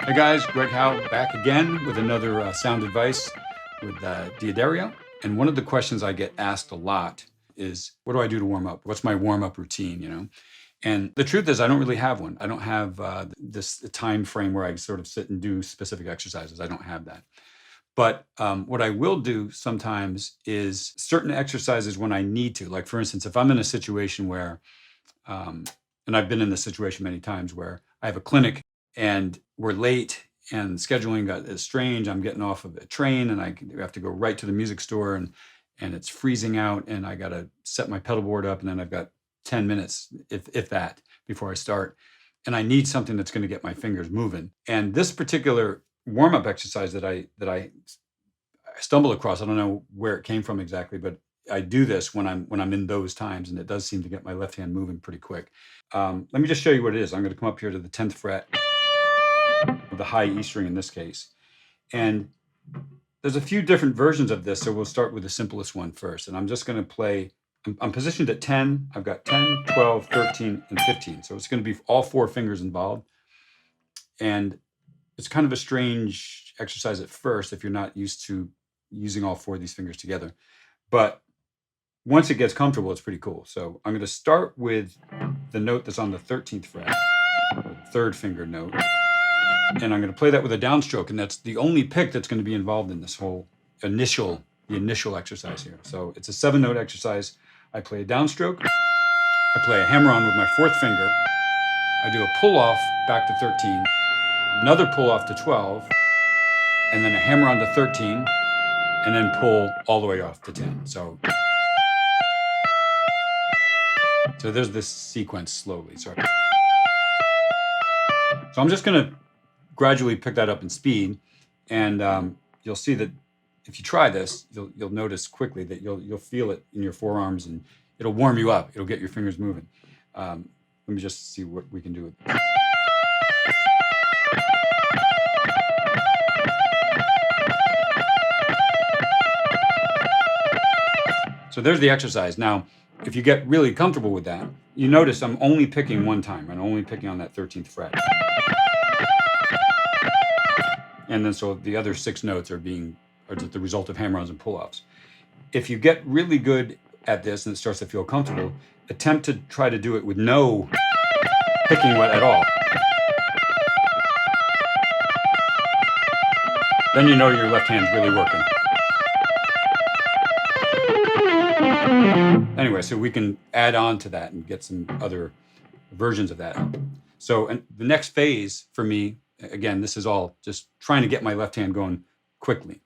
Hey guys, Greg Howe back again with another sound advice with Diodario. And one of the questions I get asked a lot is, what do I do to warm up? What's my warm up routine, you know? And the truth is, I don't really have one. I don't have this time frame where I sort of sit and do specific exercises. I don't have that. But what I will do sometimes is certain exercises when I need to. Like, for instance, if I'm in a situation where, and I've been in this situation many times where I have a clinic and we're late and scheduling is strange. I'm getting off of a train and I have to go right to the music store and it's freezing out and I got to set my pedal board up and then I've got 10 minutes, if that, before I start. And I need something that's going to get my fingers moving. And this particular warm-up exercise that I stumbled across, I don't know where it came from exactly, but I do this when I'm in those times, and it does seem to get my left hand moving pretty quick. Let me just show you what it is. I'm going to come up here to the 10th fret of the high E string in this case. And there's a few different versions of this, so we'll start with the simplest one first. And I'm just going to play, I'm positioned at 10. I've got 10, 12, 13, and 15. So it's going to be all four fingers involved. And it's kind of a strange exercise at first if you're not used to using all four of these fingers together. But once it gets comfortable, it's pretty cool. So I'm going to start with the note that's on the 13th fret, the third finger note. And I'm going to play that with a downstroke. And that's the only pick that's going to be involved in this whole initial exercise here. So it's a 7-note exercise. I play a downstroke. I play a hammer-on with my fourth finger. I do a pull-off back to 13. Another pull off to 12, and then a hammer on to 13, and then pull all the way off to 10. So there's this sequence slowly. So I'm just going to gradually pick that up in speed, and you'll see that if you try this, you'll notice quickly that you'll feel it in your forearms, and it'll warm you up. It'll get your fingers moving. Let me just see what we can do with this. So there's the exercise. Now, if you get really comfortable with that, you notice I'm only picking one time. I'm only picking on that 13th fret. And then so the other 6 notes are the result of hammer-ons and pull-offs. If you get really good at this and it starts to feel comfortable, attempt to try to do it with no picking at all. Then you know your left hand's really working. Anyway, so we can add on to that and get some other versions of that. So and the next phase for me, again, this is all just trying to get my left hand going quickly,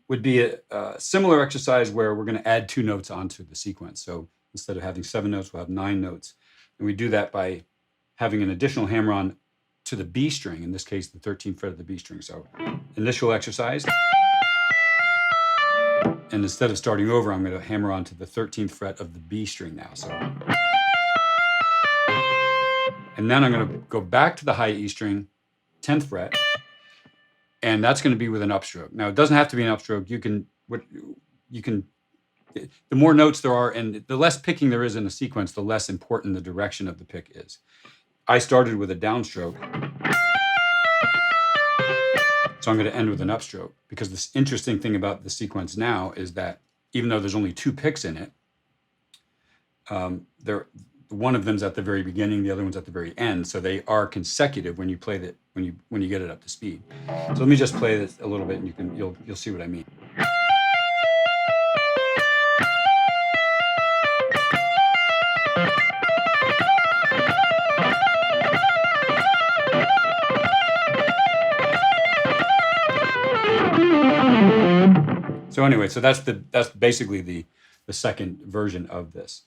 would be a similar exercise where we're going to add 2 notes onto the sequence. So instead of having 7 notes, we'll have 9 notes. And we do that by having an additional hammer-on to the B string, in this case, the 13th fret of the B string. So initial exercise. And instead of starting over, I'm going to hammer on to the 13th fret of the B string now. So, and then I'm going to go back to the high E string, 10th fret, and that's going to be with an upstroke. Now, it doesn't have to be an upstroke. The more notes there are, and the less picking there is in a sequence, the less important the direction of the pick is. I started with a downstroke. So I'm going to end with an upstroke, because this interesting thing about the sequence now is that even though there's only 2 picks in it, one of them's at the very beginning, the other one's at the very end. So they are consecutive when you play that, when you get it up to speed. So let me just play this a little bit, and you'll see what I mean. So anyway, so that's basically the second version of this.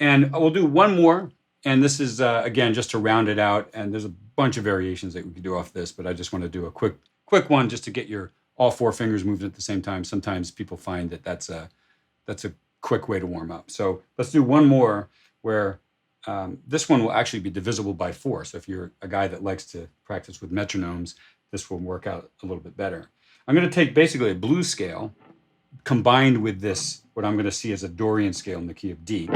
And we'll do one more, and this is, again, just to round it out, and there's a bunch of variations that we could do off this, but I just want to do a quick one just to get all 4 fingers moving at the same time. Sometimes people find that that's a quick way to warm up. So let's do one more where this one will actually be divisible by 4. So if you're a guy that likes to practice with metronomes, this will work out a little bit better. I'm going to take basically a blues scale combined with this, what I'm going to see as a Dorian scale in the key of D. All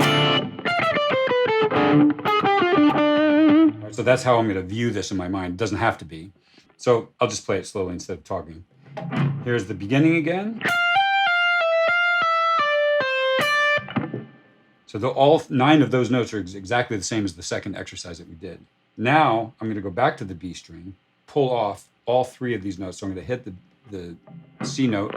right, So that's how I'm going to view this in my mind. It doesn't have to be. So I'll just play it slowly instead of talking. Here's the beginning again. So all 9 of those notes are exactly the same as the second exercise that we did. Now I'm going to go back to the B string, pull off all 3 of these notes. So I'm going to hit the C note,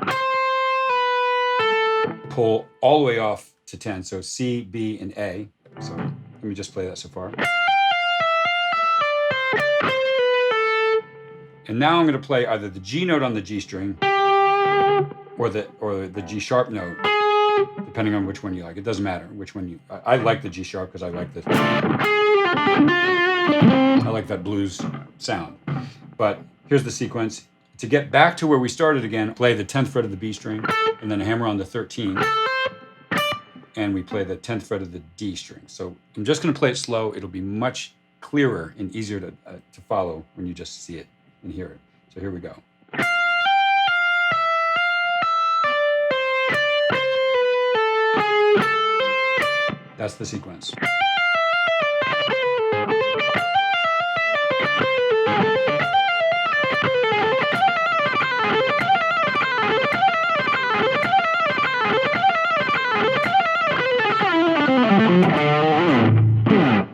pull all the way off to 10. So C, B, and A. So let me just play that so far. And now I'm going to play either the G note on the G string or the G sharp note, depending on which one you like. It doesn't matter which one you... I like the G sharp because I like this. I like that blues sound. But here's the sequence. To get back to where we started again, play the 10th fret of the B string, and then hammer on the 13th, and we play the 10th fret of the D string. So I'm just going to play it slow. It'll be much clearer and easier to follow when you just see it and hear it. So here we go. That's the sequence.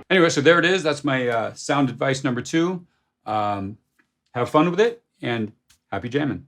Anyway, so there it is. That's my sound advice number 2. Have fun with it, and happy jamming.